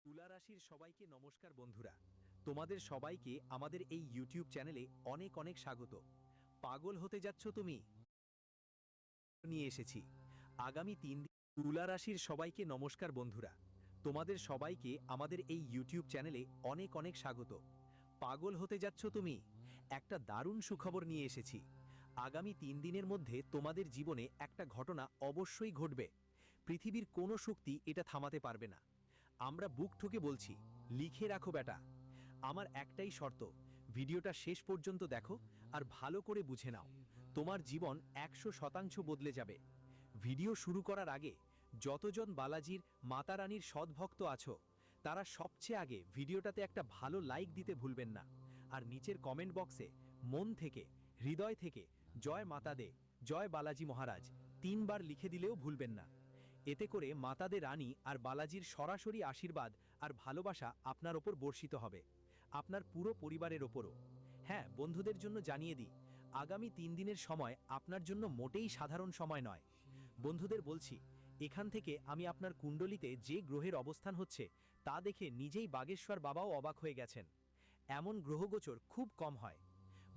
তুলা রাশির সবাইকে নমস্কার বন্ধুরা। তোমাদের সবাইকে আমাদের এই ইউটিউব চ্যানেলে অনেক অনেক স্বাগত। পাগল হতে যাচ্ছ তুমি নিয়ে এসেছি আগামী 3 দিন। তুলা রাশির সবাইকে নমস্কার বন্ধুরা। তোমাদের সবাইকে আমাদের এই ইউটিউব চ্যানেলে অনেক অনেক স্বাগত। পাগল হতে যাচ্ছ তুমি, একটা দারুণ সুখবর নিয়ে এসেছি। আগামী 3 দিনের মধ্যে তোমাদের জীবনে একটা ঘটনা অবশ্যই ঘটবে। পৃথিবীর কোনো শক্তি এটা থামাতে পারবে না। আমরা বুক ঠুকে বলছি, লিখে রাখো বেটা। আমার একটাই শর্ত, ভিডিওটা শেষ পর্যন্ত দেখো আর ভালো করে বুঝে নাও। তোমার জীবন 100% বদলে যাবে। ভিডিও শুরু করার আগে যতজন বালাজির মাতারানীর সৎভক্ত আছো, তারা সবচেয়ে আগে ভিডিওটাতে একটা ভালো লাইক দিতে ভুলবেন না। আর নিচের কমেন্ট বক্সে মন থেকে, হৃদয় থেকে জয় মাতা দে, জয় বালাজি মহারাজ 3বার লিখে দিলেও ভুলবেন না। এতে করে মাতাদের রানী আর বালাজির সরাসরি আশীর্বাদ আর ভালোবাসা আপনার ওপর বর্ষিত হবে, আপনার পুরো পরিবারের ওপরও। হ্যাঁ, বন্ধুদের জন্য জানিয়ে দিই, আগামী 3 দিনের সময় আপনার জন্য মোটেই সাধারণ সময় নয়। বন্ধুদের বলছি, এখান থেকে আমি আপনার কুণ্ডলিতে যে গ্রহের অবস্থান হচ্ছে তা দেখে নিজেই বাগেশ্বর বাবাও অবাক হয়ে গেছেন। এমন গ্রহগোচর খুব কম হয়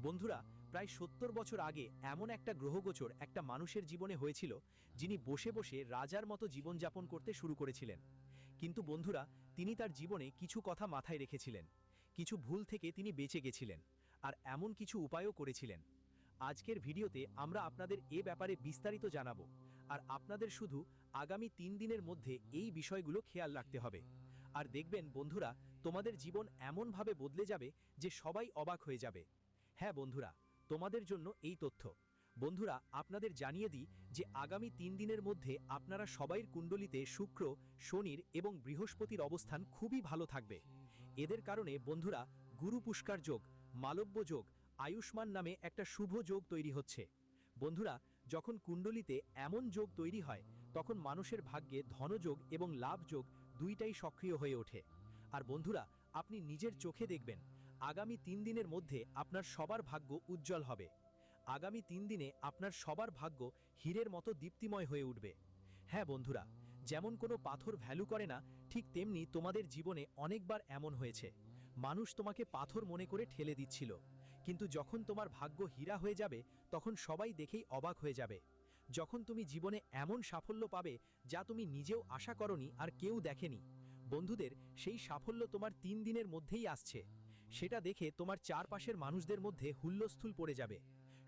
বন্ধুরা। প্রায় 70 বছর আগে এমন একটা গ্রহগোচর একটা মানুষের জীবনে হয়েছিল, যিনি বসে বসে রাজার মতো জীবনযাপন করতে শুরু করেছিলেন। কিন্তু বন্ধুরা, তিনি তার জীবনে কিছু কথা মাথায় রেখেছিলেন, কিছু ভুল থেকে তিনি বেঁচে গেছিলেন, আর এমন কিছু উপায়ও করেছিলেন। আজকের ভিডিওতে আমরা আপনাদের এ ব্যাপারে বিস্তারিত জানাবো। আর আপনাদের শুধু আগামী 3 দিনের মধ্যে এই বিষয়গুলো খেয়াল রাখতে হবে। আর দেখবেন বন্ধুরা, তোমাদের জীবন এমনভাবে বদলে যাবে যে সবাই অবাক হয়ে যাবে। হ্যাঁ বন্ধুরা, তোমাদের জন্য এই তথ্য। বন্ধুরা, আপনাদের জানিয়ে দিই যে আগামী 3 দিনের মধ্যে আপনারা সবাইর কুণ্ডলিতে শুক্র, শনির এবং বৃহস্পতির অবস্থান খুবই ভালো থাকবে। এদের কারণে বন্ধুরা, গুরু পুষ্কার যোগ, মালব্য যোগ, আয়ুষ্মান নামে একটা শুভ যোগ তৈরি হচ্ছে। বন্ধুরা, যখন কুণ্ডলিতে এমন যোগ তৈরি হয়, তখন মানুষের ভাগ্যে ধনযোগ এবং লাভ যোগ দুইটাই সক্রিয় হয়ে ওঠে। আর বন্ধুরা, আপনি নিজের চোখে দেখবেন আগামী 3 দিনের মধ্যে আপনার সবার ভাগ্য উজ্জ্বল হবে। আগামী 3 দিনে আপনার সবার ভাগ্য হীরের মতো দীপ্তিময় হয়ে উঠবে। হ্যাঁ বন্ধুরা, যেমন কোনো পাথর ভ্যালু করে না, ঠিক তেমনি তোমাদের জীবনে অনেকবার এমন হয়েছে। মানুষ তোমাকে পাথর মনে করে ঠেলে দিচ্ছিল, কিন্তু যখন তোমার ভাগ্য হীরা হয়ে যাবে, তখন সবাই দেখেই অবাক হয়ে যাবে। যখন তুমি জীবনে এমন সাফল্য পাবে যা তুমি নিজেও আশা করনি আর কেউ দেখেনি। বন্ধুদের, সেই সাফল্য তোমার 3 দিনের মধ্যেই আসছে। সেটা দেখে তোমার চারপাশের মানুষদের মধ্যে হুল্লোস্থুল পড়ে যাবে।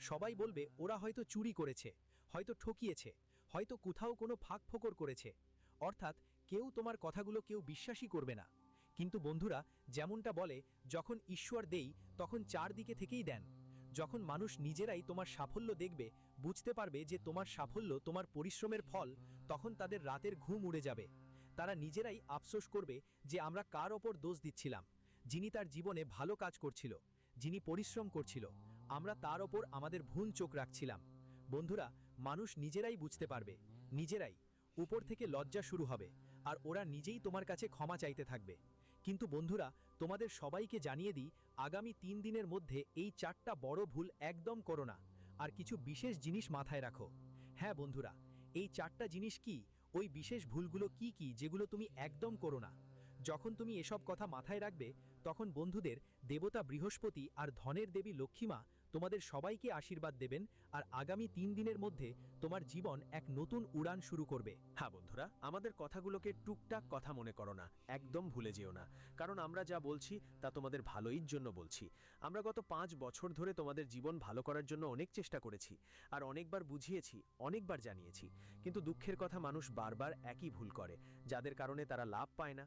সবাই বলবে ওরা হয়তো চুরি করেছে, হয়তো ঠকিয়েছে, হয়তো কোথাও কোনো ফাঁক ফোকর করেছে। অর্থাৎ তোমার কথাগুলো কেউ বিশ্বাসই করবে না। কিন্তু বন্ধুরা, যেমনটা বলে, যখন ঈশ্বর দেই তখন চারদিকে থেকেই দেন। যখন মানুষ নিজেরাই তোমার সাফল্য দেখবে, বুঝতে পারবে যে তোমার সাফল্য তোমার পরিশ্রমের ফল, তখন তাদের রাতের ঘুম উড়ে যাবে। তারা নিজেরাই আফসোস করবে যে আমরা কার ওপর দোষ দিচ্ছিলাম। যিনি তার জীবনে ভালো কাজ করছিল, যিনি পরিশ্রম করছিল, আমরা তার ওপর আমাদের ভুল চোখ রাখছিলাম। বন্ধুরা, মানুষ নিজেরাই বুঝতে পারবে, নিজেরাই। উপর থেকে লজ্জা শুরু হবে, আর ওরা নিজেই তোমার কাছে ক্ষমা চাইতে থাকবে। কিন্তু বন্ধুরা, তোমাদের সবাইকে জানিয়ে দিই, আগামী 3 দিনের মধ্যে এই 4টা বড় ভুল একদম করো না। আর কিছু বিশেষ জিনিস মাথায় রাখো। হ্যাঁ বন্ধুরা, এই 4টা জিনিস কি, ওই বিশেষ ভুলগুলো কি কি যেগুলো তুমি একদম করো না। যখন তুমি এসব কথা মাথায় রাখবে, তখন বন্ধুদের, দেবতা বৃহস্পতি আর ধনের দেবী লক্ষ্মীমা তোমাদের সবাইকে আশীর্বাদ দেবেন। আর আগামী 3 দিনের মধ্যে তোমার জীবন এক নতুন উড়ান শুরু করবে। হ্যাঁ বন্ধুরা, আমাদের কথাগুলোকে টুকটাক কথা মনে করো না, একদম ভুলে যেও না। কারণ আমরা যা বলছি তা তোমাদের ভালোইর জন্য বলছি। আমরা গত 5 বছর ধরে তোমাদের জীবন ভালো করার জন্য অনেক চেষ্টা করেছি, আর অনেকবার বুঝিয়েছি, অনেকবার জানিয়েছি। কিন্তু দুঃখের কথা, মানুষ বারবার একই ভুল করে, যাদের কারণে তারা লাভ পায় না।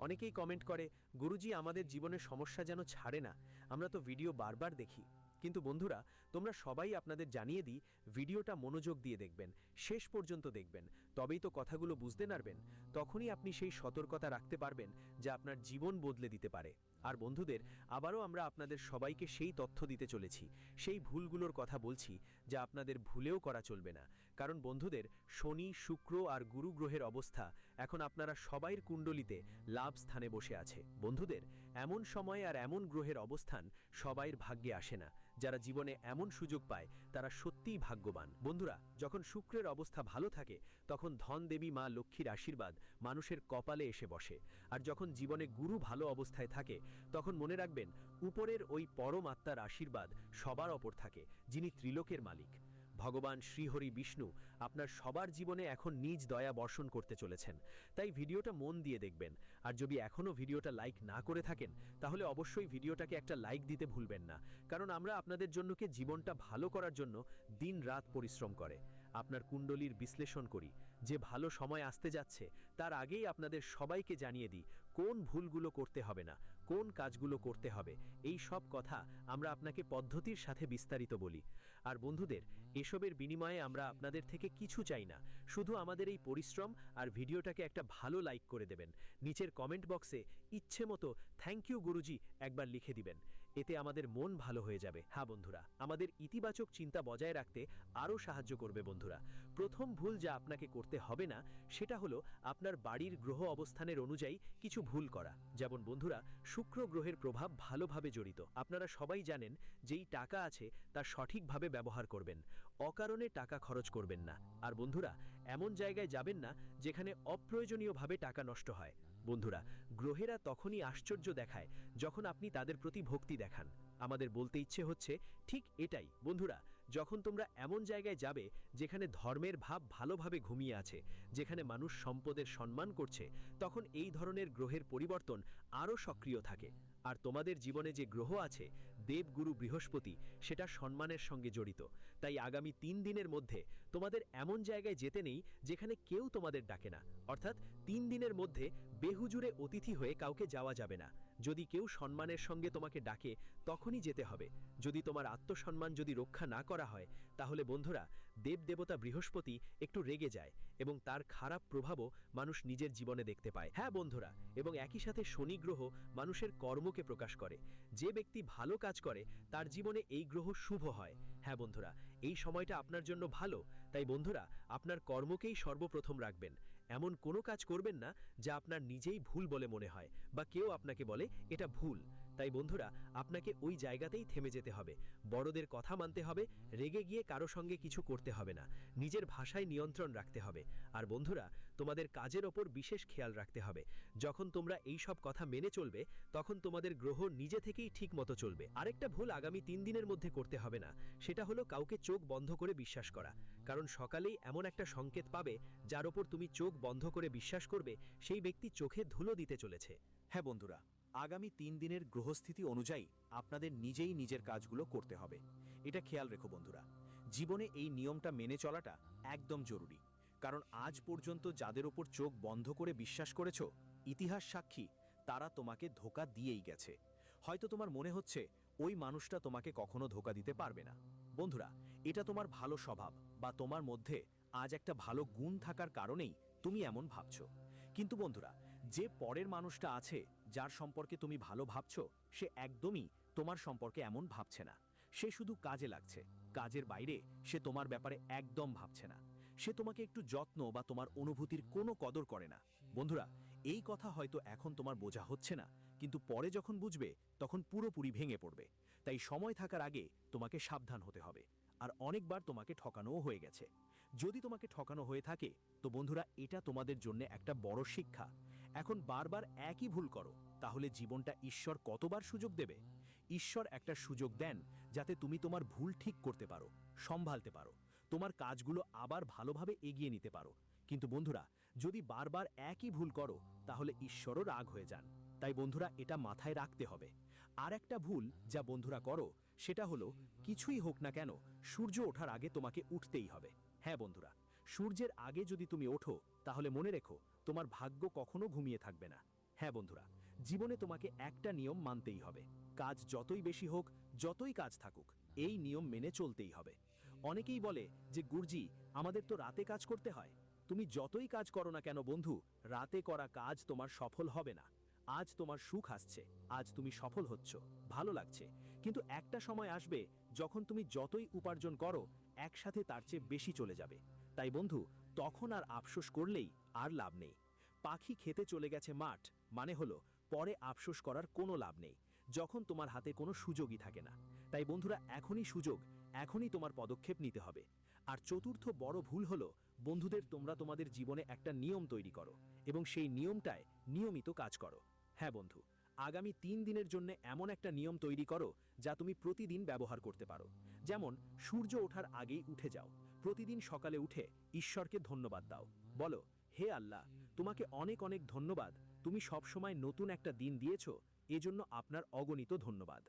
অনেকেই কমেন্ট করে, গুরুজি আমাদের জীবনের সমস্যা যেন ছাড়ে না, আমরা তো ভিডিও বারবার দেখি। কিন্তু বন্ধুরা, তোমরা সবাই আপনাদের জানিয়ে দিই, ভিডিওটা মনোযোগ দিয়ে দেখবেন, শেষ পর্যন্ত দেখবেন, তবেই তো কথাগুলো বুঝতে পারবেন। তখনই আপনি সেই সতর্কতা রাখতে পারবেন যা আপনার জীবন বদলে দিতে পারে। আর বন্ধুদের, আবারও আমরা আপনাদের সবাইকে সেই তথ্য দিতে চলেছি, সেই ভুলগুলোর কথা বলছি যা আপনাদের ভুলেও করা চলবে না। কারণ বন্ধুদের, শনি, শুক্র আর গুরু গ্রহের অবস্থা এখন আপনারা সবাইয়ের কুণ্ডলিতে লাভ স্থানে বসে আছে। বন্ধুদের, এমন সময় আর এমন গ্রহের অবস্থান সবাইয়ের ভাগ্যে আসে না। যারা জীবনে এমন সুযোগ পায় তারা সত্যিই ভাগ্যবান। বন্ধুরা, যখন শুক্রের অবস্থা ভালো থাকে তখন ধন দেবী মা লক্ষ্মীর আশীর্বাদ মানুষের কপালে এসে বসে। আর যখন জীবনে গুরু ভালো অবস্থায় থাকে তখন মনে রাখবেন, উপরের ওই পরম আত্মার আশীর্বাদ সবার ওপর থাকে, যিনি ত্রিলোকের মালিক। ভগবান শ্রীহরি বিষ্ণু আপনার সবার জীবনে এখন নিজ দয়া বর্ষণ করতে চলেছেন। তাই ভিডিওটা মন দিয়ে দেখবেন। আর যদি এখনও ভিডিওটা লাইক না করে থাকেন তাহলে অবশ্যই ভিডিওটাকে একটা লাইক দিতে ভুলবেন না। কারণ আমরা আপনাদের জন্যকে জীবনটা ভালো করার জন্য দিন রাত পরিশ্রম করে আপনার কুণ্ডলীর বিশ্লেষণ করি। যে ভালো সময় আসতে যাচ্ছে তার আগেই আপনাদের সবাইকে জানিয়ে দিই কোন ভুলগুলো করতে হবে না, কোন কাজগুলো করতে হবে। এই সব কথা আমরা আপনাকে পদ্ধতির সাথে বিস্তারিত বলি। আর বন্ধুদের, এসবের বিনিময়ে আমরা আপনাদের থেকে কিছু চাই না, শুধু আমাদের এই পরিশ্রম আর ভিডিওটাকে একটা ভালো লাইক করে দেবেন। নিচের কমেন্ট বক্সে ইচ্ছে মতো থ্যাংক ইউ গুরুজি একবার লিখে দিবেন। এতে আমাদের মন ভালো হয়ে যাবে। হ্যাঁ বন্ধুরা, আমাদের ইতিবাচক চিন্তা বজায় রাখতে আরও সাহায্য করবে। বন্ধুরা, প্রথম ভুল যা আপনাকে করতে হবে না সেটা হলো আপনার বাড়ির গ্রহ অবস্থানের অনুযায়ী কিছু ভুল করা। যেমন বন্ধুরা, শুক্র গ্রহের প্রভাব ভালোভাবে জড়িত। আপনারা সবাই জানেন যেই টাকা আছে তা সঠিকভাবে ব্যবহার করবেন, অকারণে টাকা খরচ করবেন না। আর বন্ধুরা, এমন জায়গায় যাবেন না যেখানে অপ্রয়োজনীয়ভাবে টাকা নষ্ট হয়। বন্ধুরা, গ্রহেরা তখনই আশ্চর্য দেখায় যখন আপনি তাদের প্রতি ভক্তি দেখান। আমাদের বলতে ইচ্ছে হচ্ছে ঠিক এটাই। বন্ধুরা, যখন তোমরা এমন জায়গায় যাবে যেখানে ধর্মের ভাব ভালোভাবে ঘুমিয়ে আছে, যেখানে মানুষ সম্পদের সম্মান করছে, তখন এই ধরনের গ্রহের পরিবর্তন আরও সক্রিয় থাকে। আর তোমাদের জীবনে যে গ্রহ আছে দেবগুরু বৃহস্পতি, সেটা সম্মানের সঙ্গে জড়িত। তাই আগামী 3 দিনের মধ্যে তোমাদের এমন জায়গায় যেতে নেই যেখানে কেউ তোমাদের ডাকে না। অর্থাৎ 3 দিনের মধ্যে বেহুজুরে অতিথি হয়ে কাউকে যাওয়া যাবে না। যদি কেউ সম্মানের সঙ্গে তোমাকে ডাকে তখনই যেতে হবে। যদি তোমার আত্মসম্মান যদি রক্ষা না করা হয় তাহলে বন্ধুরা, দেবদেবতা বৃহস্পতি একটু রেগে যায় এবং তার খারাপ প্রভাবও মানুষ নিজের জীবনে দেখতে পায়। হ্যাঁ বন্ধুরা, এবং একই সাথে শনি গ্রহ মানুষের কর্মকে প্রকাশ করে। যে ব্যক্তি ভালো কাজ করে তার জীবনে এই গ্রহ শুভ হয়। হ্যাঁ বন্ধুরা, এই সময়টা আপনার জন্য ভালো। তাই বন্ধুরা, আপনার কর্মকেই সর্বপ্রথম রাখবেন। এমন কোনো কাজ করবেন না যা আপনার নিজেই ভুল বলে মনে হয় বা কেউ আপনাকে বলে এটা ভুল। তাই বন্ধুরা, আপনাকে ওই জায়গাতেই থেমে যেতে হবে। বড়দের কথা মানতে হবে, রেগে গিয়ে কারো সঙ্গে কিছু করতে হবে না। নিজের ভাষায় নিয়ন্ত্রণ রাখতে হবে। আর বন্ধুরা, তোমাদের কাজের ওপর বিশেষ খেয়াল রাখতে হবে। যখন তোমরা এই সব কথা মেনে চলবে তখন তোমাদের গ্রহ নিজে থেকেই ঠিক মতো চলবে। আরেকটা ভুল আগামী 3 দিনের মধ্যে করতে হবে না, সেটা হলো কাউকে চোখ বন্ধ করে বিশ্বাস করা। কারণ সকালেই এমন একটা সংকেত পাবে যার ওপর তুমি চোখ বন্ধ করে বিশ্বাস করবে সেই ব্যক্তি চোখে ধুলো দিতে চলেছে। হ্যাঁ বন্ধুরা, আগামী 3 দিনের গ্রহস্থিতি অনুযায়ী আপনাদের নিজেই নিজের কাজগুলো করতে হবে। এটা খেয়াল রেখো বন্ধুরা, জীবনে এই নিয়মটা মেনে চলাটা একদম জরুরি। কারণ আজ পর্যন্ত যাদের ওপর চোখ বন্ধ করে বিশ্বাস করেছো, ইতিহাস সাক্ষী তারা তোমাকে ধোঁকা দিয়েই গেছে। হয়তো তোমার মনে হচ্ছে ওই মানুষটা তোমাকে কখনো ধোঁকা দিতে পারবে না। বন্ধুরা, এটা তোমার ভালো স্বভাব বা তোমার মধ্যে আজ একটা ভালো গুণ থাকার কারণেই তুমি এমন ভাবছো। কিন্তু বন্ধুরা, যে পরের মানুষটা আছে যার সম্পর্কে তুমি ভালো ভাবছো, সে একদমই তোমার সম্পর্কে এমন ভাবছে না। সে শুধু কাজে লাগছে, কাজের বাইরে সে তোমার ব্যাপারে একদম ভাবছে না। সে তোমাকে একটু যত্ন বা তোমার অনুভূতির কোনো কদর করে না। বন্ধুরা, এই কথা হয়তো এখন তোমার বোঝা হচ্ছে না, কিন্তু পরে যখন বুঝবে তখন পুরোপুরি ভেঙে পড়বে। তাই সময় থাকার আগে তোমাকে সাবধান হতে হবে। আর অনেকবার তোমাকে ঠকানোও হয়ে গেছে। যদি তোমাকে ঠকানো হয়ে থাকে তো বন্ধুরা, এটা তোমাদের জন্য একটা বড় শিক্ষা। এখন বারবার একই ভুল করো, তাহলে জীবনটা ঈশ্বর কতবার সুযোগ দেবে? ঈশ্বর একটা সুযোগ দেন যাতে তুমি তোমার ভুল ঠিক করতে পারো, সম্ভালতে পারো, তোমার কাজগুলো আবার ভালোভাবে এগিয়ে নিতে পারো। কিন্তু বন্ধুরা, যদি বারবার একই ভুল করো তাহলে ঈশ্বরও রাগ হয়ে যান। তাই বন্ধুরা, এটা মাথায় রাখতে হবে। আর একটা ভুল যা বন্ধুরা করো সেটা হলো, কিছুই হোক না কেন সূর্য ওঠার আগে তোমাকে উঠতেই হবে। হ্যাঁ বন্ধুরা, সূর্যের আগে যদি তুমি ওঠো তাহলে মনে রেখো তোমার ভাগ্য কখনো ঘুমিয়ে থাকবে না। হ্যাঁ বন্ধুরা, জীবনে তোমাকে একটা নিয়ম মানতেই হবে। কাজ যতই বেশি হোক, যতই কাজ থাকুক, এই নিয়ম মেনে চলতেই হবে। অনেকেই বলে যে গুরুজি, আমাদের তো রাতে কাজ করতে হয়। তুমি যতই কাজ করো না কেন বন্ধু, রাতে করা কাজ তোমার সফল হবে না। আজ তোমার সুখ আসছে, আজ তুমি সফল হচ্ছ, ভালো লাগছে, কিন্তু একটা সময় আসবে যখন তুমি যতই উপার্জন করো একসাথে তার চেয়ে বেশি চলে যাবে। তাই বন্ধু, তখন আর আফসোস করলেই আর লাভ নেই। পাখি খেতে চলে গেছে মাঠ, মানে হলো পরে আফসোস করার কোনো লাভ নেই, যখন তোমার হাতে কোনো সুযোগই থাকে না। তাই বন্ধুরা, এখনই সুযোগ, এখনই তোমার পদক্ষেপ নিতে হবে। আর চতুর্থ বড় ভুল হলো, বন্ধুদের, তোমরা তোমাদের জীবনে একটা নিয়ম তৈরি করো এবং সেই নিয়মটায় নিয়মিত কাজ করো। হ্যাঁ বন্ধু, আগামী 3 দিনের জন্য এমন একটা নিয়ম তৈরি করো যা তুমি প্রতিদিন ব্যবহার করতে পারো। যেমন, সূর্য ওঠার আগেই উঠে যাও, প্রতিদিন সকালে উঠে ঈশ্বরকে ধন্যবাদ দাও। বলো, হে আল্লাহ, তোমাকে অনেক অনেক ধন্যবাদ, তুমি সবসময় নতুন একটা দিন দিয়েছো, এজন্য আপনার অগণিত ধন্যবাদ।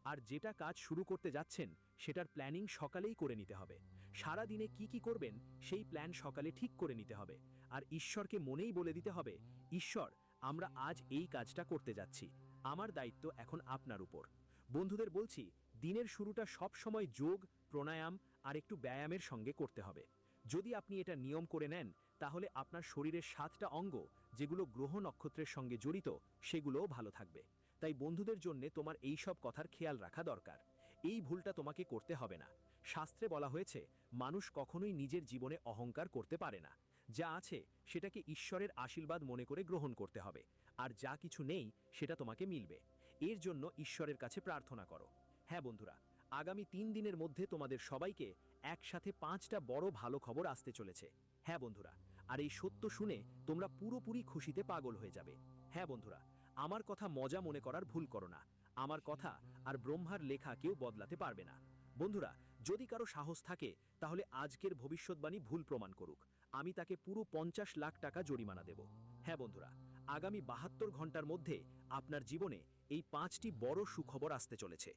আর যেটা কাজ শুরু করতে যাচ্ছেন সেটার প্ল্যানিং সকালেই করে নিতে হবে। সারা দিনে কি কি করবেন সেই প্ল্যান সকালে ঠিক করে নিতে হবে। আর ঈশ্বরকে মনেই বলে দিতে হবে, ঈশ্বর, আমরা আজ এই কাজটা করতে যাচ্ছি, আমার দায়িত্ব এখন আপনার উপর। বন্ধুদের বলছি, দিনের শুরুটা সব সময় যোগ, প্রাণায়াম আর একটু ব্যায়ামের সঙ্গে করতে হবে। যদি আপনি এটা নিয়ম করে নেন, তাহলে আপনার শরীরের 7টা অঙ্গ যেগুলো গ্রহ নক্ষত্রের সঙ্গে জড়িত সেগুলোও ভালো থাকবে। তাই বন্ধুদের জন্য তোমার এই সব কথার খেয়াল রাখা দরকার। এই ভুলটা তোমাকে করতে হবে না। শাস্ত্রে বলা হয়েছে, মানুষ কখনোই নিজের জীবনে অহংকার করতে পারে না। যা আছে সেটাকে ঈশ্বরের আশীর্বাদ মনে করে গ্রহণ করতে হবে, আর যা কিছু নেই সেটা তোমাকে মিলবে। এর জন্য ঈশ্বরের কাছে প্রার্থনা করো। হ্যাঁ বন্ধুরা, আগামী 3 দিনের মধ্যে তোমাদের সবাইকে একসাথে 5টা বড় ভালো খবর আসতে চলেছে। হ্যাঁ বন্ধুরা, আর এই সত্য শুনে তোমরা পুরোপুরি খুশিতে পাগল হয়ে যাবে। হ্যাঁ বন্ধুরা, আমার কথা মজা মনে করার ভুল করো না। আমার কথা আর ব্রহ্মার লেখা কেউ বদলাতে পারবে না। বন্ধুরা, যদি কারো সাহস থাকে তাহলে আজকের ভবিষ্যৎবাণী ভুল প্রমাণ করুক, আমি তাকে পুরো 50 লাখ টাকা জরিমানা দেব। হ্যাঁ বন্ধুরা, আগামী 72 ঘন্টার মধ্যে আপনার জীবনে এই 5টি বড় সুখবর আসতে চলেছে।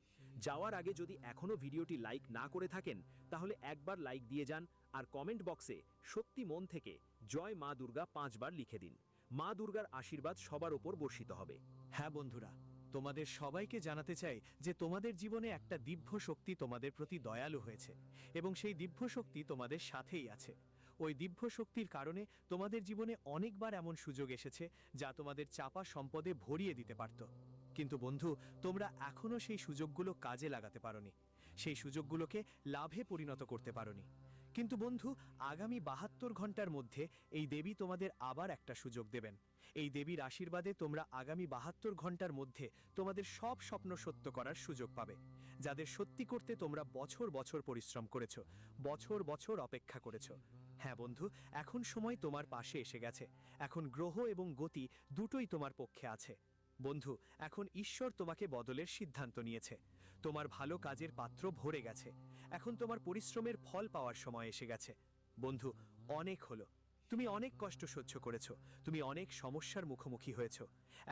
যাওয়ার আগে যদি এখনো ভিডিওটি লাইক না করে থাকেন, তাহলে একবার লাইক দিয়ে যান আর কমেন্ট বক্সে সত্যি মন থেকে জয় মা দুর্গা 5 বার লিখে দিন। মা দুর্গার আশীর্বাদ সবার ওপর বর্ষিত হবে। হ্যাঁ বন্ধুরা, তোমাদের সবাইকে জানাতে চাই যে তোমাদের জীবনে একটা দিব্য শক্তি তোমাদের প্রতি দয়ালু হয়েছে এবং সেই দিব্য শক্তি তোমাদের সাথেই আছে। ওই দিব্য শক্তির কারণে তোমাদের জীবনে অনেকবার এমন সুযোগ এসেছে যা তোমাদের চাপা সম্পদে ভরিয়ে দিতে পারত। কিন্তু বন্ধু, তোমরা এখনো সেই সুযোগগুলো কাজে লাগাতে পারোনি, সেই সুযোগগুলোকে লাভে পরিণত করতে পারোনি। কিন্তু বন্ধু, আগামী 72 ঘন্টার মধ্যে এই দেবী তোমাদের আবার একটা সুযোগ দেবেন। এই দেবীর আশীর্বাদে তোমরা আগামী 72 ঘন্টার মধ্যে তোমাদের সব স্বপ্ন সত্য করার সুযোগ পাবে, যাদের সত্যি করতে তোমরা বছর বছর পরিশ্রম করেছো, বছর বছর অপেক্ষা করেছো। হ্যাঁ বন্ধু, এখন সময় তোমার পাশে এসে গেছে। এখন গ্রহ এবং গতি দুটোই তোমার পক্ষে আছে। বন্ধু, এখন ঈশ্বর তোমাকে বদলের সিদ্ধান্ত নিয়েছে। তোমার ভালো কাজের পাত্র ভরে গেছে। এখন তোমার পরিশ্রমের ফল পাওয়ার সময় এসে গেছে। বন্ধু, অনেক হলো, তুমি অনেক কষ্ট সহ্য করেছো, তুমি অনেক সমস্যার মুখোমুখি হয়েছো।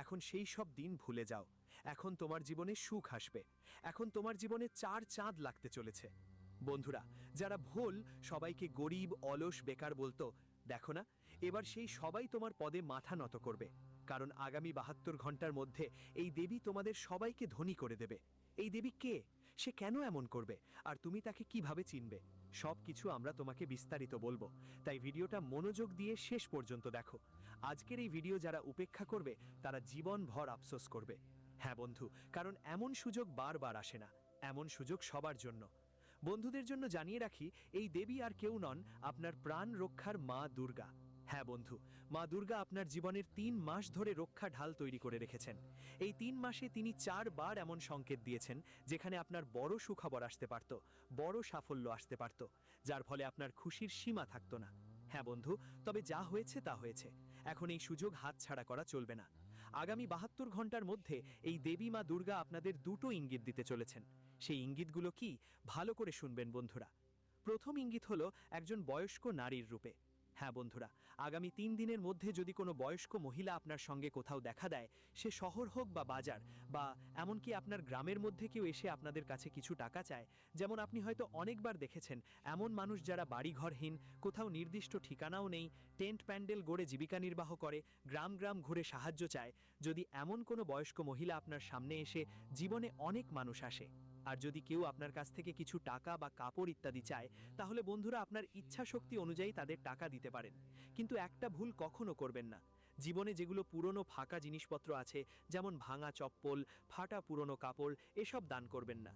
এখন সেই সব দিন ভুলে যাও। এখন তোমার জীবনে সুখ আসবে। এখন তোমার জীবনে 4 চাঁদ লাগতে চলেছে। বন্ধুরা, যারা ভুল সবাইকে গরিব, অলস, বেকার বলতো, দেখো না, এবার সেই সবাই তোমার পদে মাথা নত করবে। কারণ আগামী 72 ঘন্টার মধ্যে এই দেবী তোমাদের সবাইকে ধনী করে দেবে। এই দেবী কে? সে কেন এমন করবে? আর তুমি তাকে কিভাবে চিনবে? সব কিছু আমরা তোমাকে বিস্তারিত বলবো, তাই ভিডিওটা মনোযোগ দিয়ে শেষ পর্যন্ত দেখো। আজকের এই ভিডিও যারা উপেক্ষা করবে তারা জীবনভর আফসোস করবে। হ্যাঁ বন্ধু, কারণ এমন সুযোগ বারবার আসে না, এমন সুযোগ সবার জন্য। বন্ধুদের জন্য জানিয়ে রাখি, এই দেবী আর কেউ নন, আপনার প্রাণ রক্ষার মা দুর্গা। হ্যাঁ বন্ধু, মা দুর্গা আপনার জীবনের 3 মাস ধরে রক্ষা ঢাল তৈরি করে রেখেছেন। এই 3 মাসে তিনি 4 বার এমন সংকেত দিয়েছেন যেখানে আপনার বড় সুখবর আসতে পারত, বড় সাফল্য আসতে পারত, যার ফলে আপনার খুশির সীমা থাকতো না। হ্যাঁ বন্ধু, তবে যা হয়েছে তা হয়েছে। এখন এই সুযোগ হাতছাড়া করা চলবে না। আগামী 72 ঘন্টার মধ্যে এই দেবী মা দুর্গা আপনাদের দুটো ইঙ্গিত দিতে চলেছেন। সেই ইঙ্গিতগুলো কি, ভালো করে শুনবেন বন্ধুরা। প্রথম ইঙ্গিত হলো একজন বয়স্ক নারীর রূপে। হ্যাঁ বন্ধুরা, আগামী 3 দিনের মধ্যে যদি কোনো বয়স্ক মহিলা আপনার সঙ্গে কোথাও দেখা দেয়, সে শহর হোক বা বাজার, বা এমনকি আপনার গ্রামের মধ্যে কেউ এসে আপনাদের কাছে কিছু টাকা চায়, যেমন আপনি হয়তো অনেকবার দেখেছেন এমন মানুষ যারা বাড়িঘরহীন, কোথাও নির্দিষ্ট ঠিকানাও নেই, টেন্ট প্যান্ডেল গড়ে জীবিকা নির্বাহ করে, গ্রাম গ্রাম ঘুরে সাহায্য চায়। যদি এমন কোনো বয়স্ক মহিলা আপনার সামনে এসে, জীবনে অনেক মানুষ আসে, আর যদি কেউ আপনার কাছ থেকে কিছু টাকা বা কাপড় ইত্যাদি চায়, তাহলে বন্ধুরা আপনার ইচ্ছা শক্তি অনুযায়ী তাদের টাকা দিতে পারেন। কিন্তু একটা ভুল কখনো করবেন না, জীবনে যেগুলো পুরনো ফাঁকা জিনিসপত্র আছে, যেমন ভাঙা চপ্পল, ফাটা পুরনো কাপড়, এসব দান করবেন না।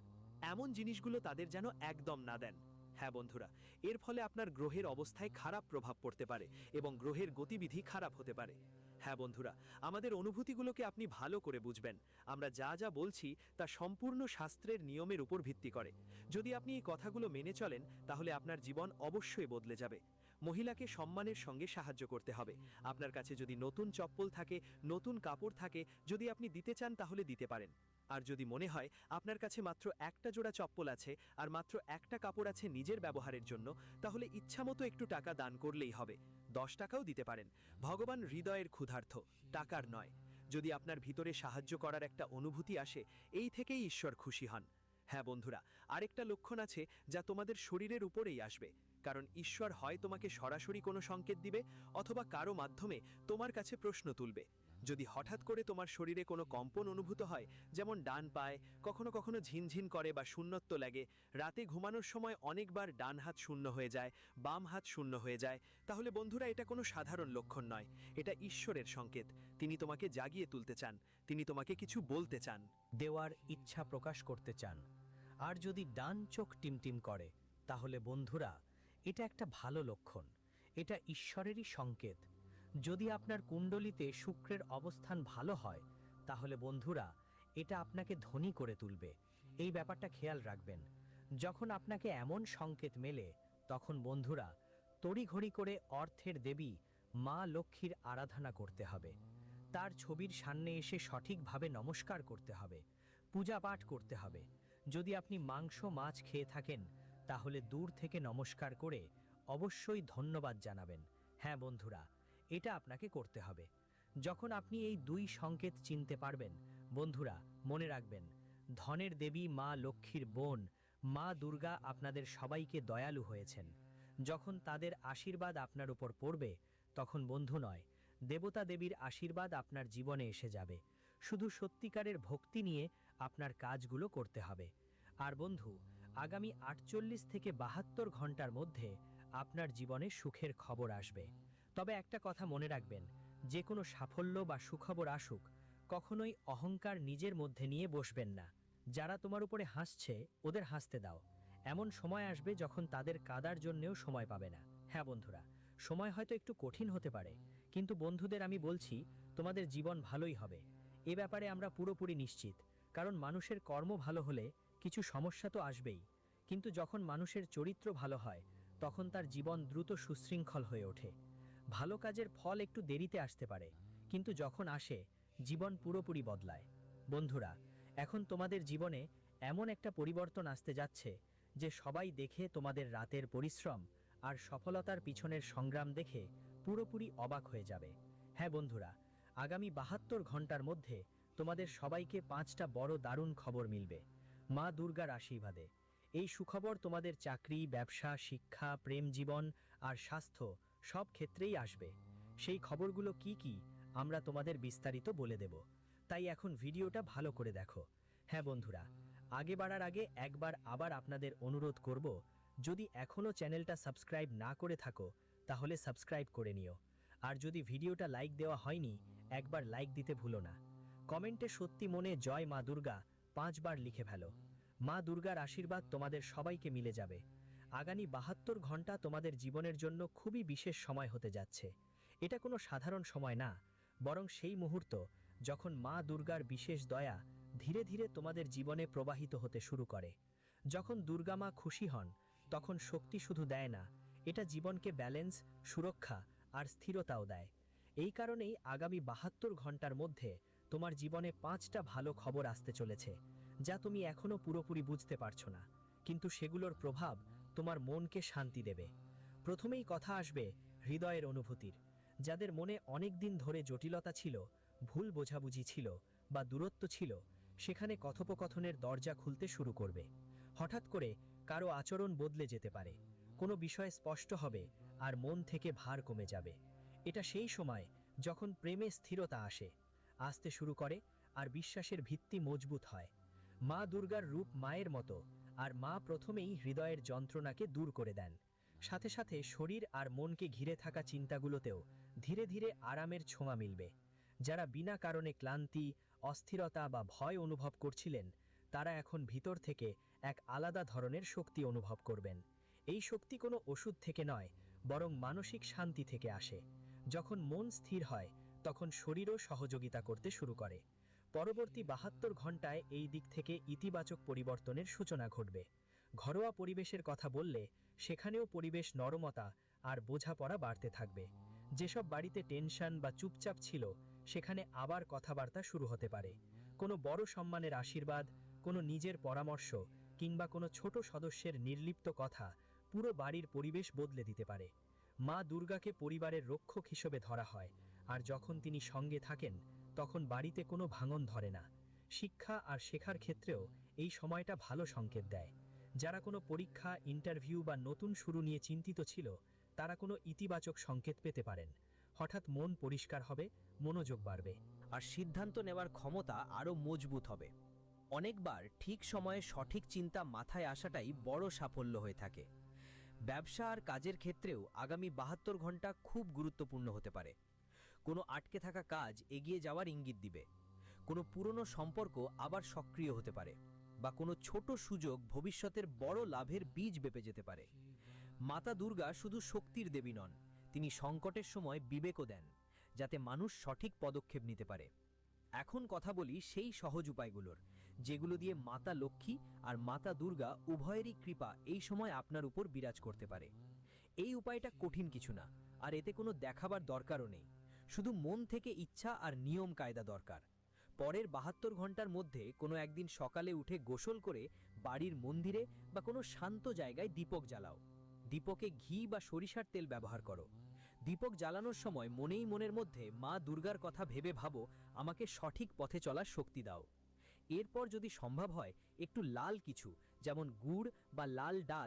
এমন জিনিসগুলো তাদের যেন একদম না দেন। হ্যাঁ বন্ধুরা, এর ফলে আপনার গ্রহের অবস্থায় খারাপ প্রভাব পড়তে পারে এবং গ্রহের গতিবিধি খারাপ হতে পারে। হ্যাঁ বন্ধুরা, আমাদের অনুভূতিগুলোকে আপনি ভালো করে বুঝবেন। আমরা যা যা বলছি তা সম্পূর্ণ শাস্ত্রের নিয়মের উপর ভিত্তি করে। যদি আপনি এই কথাগুলো মেনে চলেন, তাহলে আপনার জীবন অবশ্যই বদলে যাবে। মহিলাকে সম্মানের সঙ্গে সাহায্য করতে হবে। আপনার কাছে যদি নতুন চপ্পল থাকে, নতুন কাপড় থাকে, যদি আপনি দিতে চান তাহলে দিতে পারেন। আর যদি মনে হয় আপনার কাছে মাত্র একটা জোড়া চপ্পল আছে আর মাত্র একটা কাপড় আছে নিজের ব্যবহারের জন্য, তাহলে ইচ্ছামতো একটু টাকা দান করলেই হবে। 10 টাকাও দিতে পারেন। ভগবান হৃদয়ের ক্ষুধার্ত, টাকার নয়। যদি আপনার ভিতরে সাহায্য করার একটা অনুভূতি আসে, এই থেকেই ঈশ্বর খুশি হন। হ্যাঁ বন্ধুরা, আরেকটা লক্ষণ আছে যা তোমাদের শরীরের উপরেই আসবে। কারণ ঈশ্বর হয় তোমাকে সরাসরি কোনো সংকেত দিবে, অথবা কারো মাধ্যমে তোমার কাছে প্রশ্ন তুলবে। যদি হঠাৎ করে তোমার শরীরে কোনো কম্পন অনুভূত হয়, যেমন ডান পায়ে কখনো কখনো ঝিনঝিন করে বা শূন্যত্ব লাগে, রাতে ঘুমানোর সময় অনেকবার ডান হাত শূন্য হয়ে যায়, বাম হাত শূন্য হয়ে যায়, তাহলে বন্ধুরা এটা কোনো সাধারণ লক্ষণ নয়। এটা ঈশ্বরের সংকেত। তিনি তোমাকে জাগিয়ে তুলতে চান, তিনি তোমাকে কিছু বলতে চান। দেওয়ার ইচ্ছা প্রকাশ করতে চান। আর যদি ডান চোখ টিমটিম করে, তাহলে বন্ধুরা এটা একটা ভালো লক্ষণ। এটা ঈশ্বরেরই সংকেত। যদি আপনার কুণ্ডলিতে শুক্রের অবস্থান ভালো হয়, তাহলে বন্ধুরা এটা আপনাকে ধনী করে তুলবে। এই ব্যাপারটা খেয়াল রাখবেন। যখন আপনাকে এমন সংকেত মেলে, তখন বন্ধুরা তড়িঘড়ি করে অর্থের দেবী মা লক্ষ্মীর আরাধনা করতে হবে। তার ছবির সামনে এসে সঠিকভাবে নমস্কার করতে হবে, পূজা পাঠ করতে হবে। যদি আপনি মাংস মাছ খেয়ে থাকেন, তাহলে দূর থেকে নমস্কার করে অবশ্যই ধন্যবাদ জানাবেন। হ্যাঁ বন্ধুরা, এটা আপনাকে করতে হবে। যখন আপনি এই দুই সংকেত চিনতে পারবেন, বন্ধুরা মনে রাখবেন, ধনের দেবী মা লক্ষ্মীর বোন মা দুর্গা আপনাদের সবাইকে দয়ালু হয়েছেন। যখন তাদের আশীর্বাদ আপনার উপর পড়বে, তখন বন্ধু নয়, দেবতা দেবীর আশীর্বাদ আপনার জীবনে এসে যাবে। শুধু সত্যিকারের ভক্তি নিয়ে আপনার কাজগুলো করতে হবে। আর বন্ধু, আগামী 48 থেকে 72 ঘন্টার মধ্যে আপনার জীবনে সুখের খবর আসবে। তবে একটা কথা মনে রাখবেন, যে কোনো সাফল্য বা সুখবর আসুক, কখনোই অহংকার নিজের মধ্যে নিয়ে বসবেন না। যারা তোমার উপরে হাসছে, ওদের হাসতে দাও। এমন সময় আসবে যখন তাদের কাঁদার জন্যেও সময় পাবে না। হ্যাঁ বন্ধুরা, সময় হয়তো একটু কঠিন হতে পারে, কিন্তু বন্ধুদের আমি বলছি, তোমাদের জীবন ভালোই হবে। এ ব্যাপারে আমরা পুরোপুরি নিশ্চিত। কারণ মানুষের কর্ম ভালো হলে কিছু সমস্যা তো আসবেই, কিন্তু যখন মানুষের চরিত্র ভালো হয়, তখন তার জীবন দ্রুত সুশৃঙ্খল হয়ে ওঠে। ভালো কাজের ফল একটু দেরিতে আসতে পারে, কিন্তু যখন আসে, জীবন পুরোপুরি বদলায়। বন্ধুরা, এখন তোমাদের জীবনে এমন একটা পরিবর্তন আসতে যাচ্ছে যে সবাই দেখে তোমাদের রাতের পরিশ্রম আর সফলতার পিছনের সংগ্রাম দেখে পুরোপুরি অবাক হয়ে যাবে। হ্যাঁ বন্ধুরা, আগামী 72 ঘন্টার মধ্যে তোমাদের সবাইকে 5টা বড় দারুণ খবর মিলবে মা দুর্গার আশীর্বাদে। এই সুখবর তোমাদের চাকরি, ব্যবসা, শিক্ষা, প্রেম জীবন আর স্বাস্থ্য সব ক্ষেত্রেই আসবে। সেই খবরগুলো কি কি আমরা তোমাদের বিস্তারিত বলে দেব। তাই এখন ভিডিওটা ভালো করে দেখো। হ্যাঁ বন্ধুরা, আগে বাড়ার আগে একবার আবার আপনাদের অনুরোধ করব, যদি এখনও চ্যানেলটা সাবস্ক্রাইব না করে থাকো, তাহলে সাবস্ক্রাইব করে নিও। আর যদি ভিডিওটা লাইক দেওয়া হয়নি, একবার লাইক দিতে ভুলো না। কমেন্টে সত্যি মনে জয় মা দুর্গা 5 বার লিখে ফেলো। মা দুর্গার আশীর্বাদ তোমাদের সবাইকে মিলে যাবে। আগামী 72 ঘন্টা তোমাদের জীবনের জন্য খুবই বিশেষ সময় হতে যাচ্ছে। এটা কোনো সাধারণ সময় না, বরং সেই মুহূর্ত যখন মা দুর্গার বিশেষ দয়া ধীরে ধীরে তোমাদের জীবনে প্রবাহিত হতে শুরু করে। যখন দুর্গা মা খুশি হন, তখন শক্তি শুধু দেয় না, এটা জীবনকে ব্যালেন্স, সুরক্ষা আর স্থিরতাও দেয়। এই কারণেই আগামী 72 ঘন্টার মধ্যে তোমার জীবনে 5টা ভালো খবর আসতে চলেছে, যা তুমি এখনো পুরোপুরি বুঝতে পারছো না, কিন্তু সেগুলোর প্রভাব তোমার মনকে শান্তি দেবে। প্রথমেই কথা আসবে হৃদয়ের অনুভূতির। যাদের মনে অনেক দিন ধরে জটিলতা ছিল, ভুল বোঝাবুঝি ছিল বা দূরত্ব ছিল, সেখানে কথোপকথনের দরজা খুলতে শুরু করবে। হঠাৎ করে কারো আচরণ বদলে যেতে পারে, কোনো বিষয় স্পষ্ট হবে আর মন থেকে ভার কমে যাবে। এটা সেই সময় যখন প্রেমে স্থিরতা আসে, আসতে শুরু করে আর বিশ্বাসের ভিত্তি মজবুত হয়। মা দুর্গার রূপ মায়ের মতো, আর মা প্রথমেই হৃদয়ের যন্ত্রণাকে দূর করে দেন। সাথে সাথে শরীর আর মনকে ঘিরে থাকা চিন্তাগুলোতেও ধীরে ধীরে আরামের ছোঁয়া মিলবে। যারা বিনা কারণে ক্লান্তি, অস্থিরতা বা ভয় অনুভব করছিলেন, তারা এখন ভিতর থেকে এক আলাদা ধরনের শক্তি অনুভব করবেন। এই শক্তি কোনো ওষুধ থেকে নয়, বরং মানসিক শান্তি থেকে আসে। যখন মন স্থির হয়, তখন শরীরও সহযোগিতা করতে শুরু করে। পরবর্তী ৭২ ঘন্টায় এই দিক থেকে ইতিবাচক পরিবর্তনের সূচনা ঘটবে। ঘরোয়া পরিবেশের কথা বললে, সেখানেও পরিবেশ নরমতা আর বোঝাপড়া বাড়তে থাকবে। যেসব বাড়িতে টেনশন বা চুপচাপ ছিল, সেখানে আবার কথাবার্তা শুরু হতে পারে। কোনো বড় সম্মানের আশীর্বাদ, কোনো নিজের পরামর্শ কিংবা কোনো ছোট সদস্যের নির্লিপ্ত কথা পুরো বাড়ির পরিবেশ বদলে দিতে পারে। মা দুর্গাকে পরিবারের রক্ষক হিসেবে ধরা হয়, আর যখন তিনি সঙ্গে থাকেন, তখন বাড়িতে কোনো ভাঙন ধরে না। শিক্ষা আর শেখার ক্ষেত্রেও এই সময়টা ভালো সংকেত দেয়। যারা কোনো পরীক্ষা, ইন্টারভিউ বা নতুন শুরু নিয়ে চিন্তিত ছিল, তারা কোনো ইতিবাচক সংকেত পেতে পারেন। হঠাৎ মন পরিষ্কার হবে, মনোযোগ বাড়বে। আর সিদ্ধান্ত নেওয়ার ক্ষমতা আরও মজবুত হবে। অনেকবার ঠিক সময়ে সঠিক চিন্তা মাথায় আসাটাই বড় সাফল্য হয়ে থাকে। ব্যবসা আর কাজের ক্ষেত্রেও আগামী ৭২ ঘন্টা খুব গুরুত্বপূর্ণ হতে পারে। কোনো আটকে থাকা কাজ এগিয়ে যাওয়ার ইঙ্গিত দিবে, কোনো পুরনো সম্পর্ক আবার সক্রিয় হতে পারে, বা কোনো ছোট সুযোগ ভবিষ্যতের বড় লাভের বীজ বেপে যেতে পারে। মাতা দুর্গা শুধু শক্তির দেবী নন, তিনি সংকটের সময় বিবেকও দেন, যাতে মানুষ সঠিক পদক্ষেপ নিতে পারে। এখন কথা বলি সেই সহজ উপায়গুলোর, যেগুলো দিয়ে মাতা লক্ষ্মী আর মাতা দুর্গা উভয়েরই কৃপা এই সময় আপনার উপর বিরাজ করতে পারে। এই উপায়টা কঠিন কিছু না, আর এতে কোনো দেখাবার দরকারও নেই। শুধু মন থেকে ইচ্ছা আর নিয়ম কায়দা দরকার। পরের ৭২ ঘন্টার মধ্যে কোনো একদিন সকালে উঠে গোসল করে বাড়ির মন্দিরে বা কোনো শান্ত জায়গায় দীপক জ্বালাও। দীপকে ঘি বা সরিষার তেল ব্যবহার করো। দীপক জ্বালানোর সময় মনেই মনের মধ্যে মা দুর্গার কথা ভেবে ভাবো, আমাকে সঠিক পথে চলার শক্তি দাও। এরপর যদি সম্ভব হয়, একটু লাল কিছু, যেমন গুড় বা লাল ডাল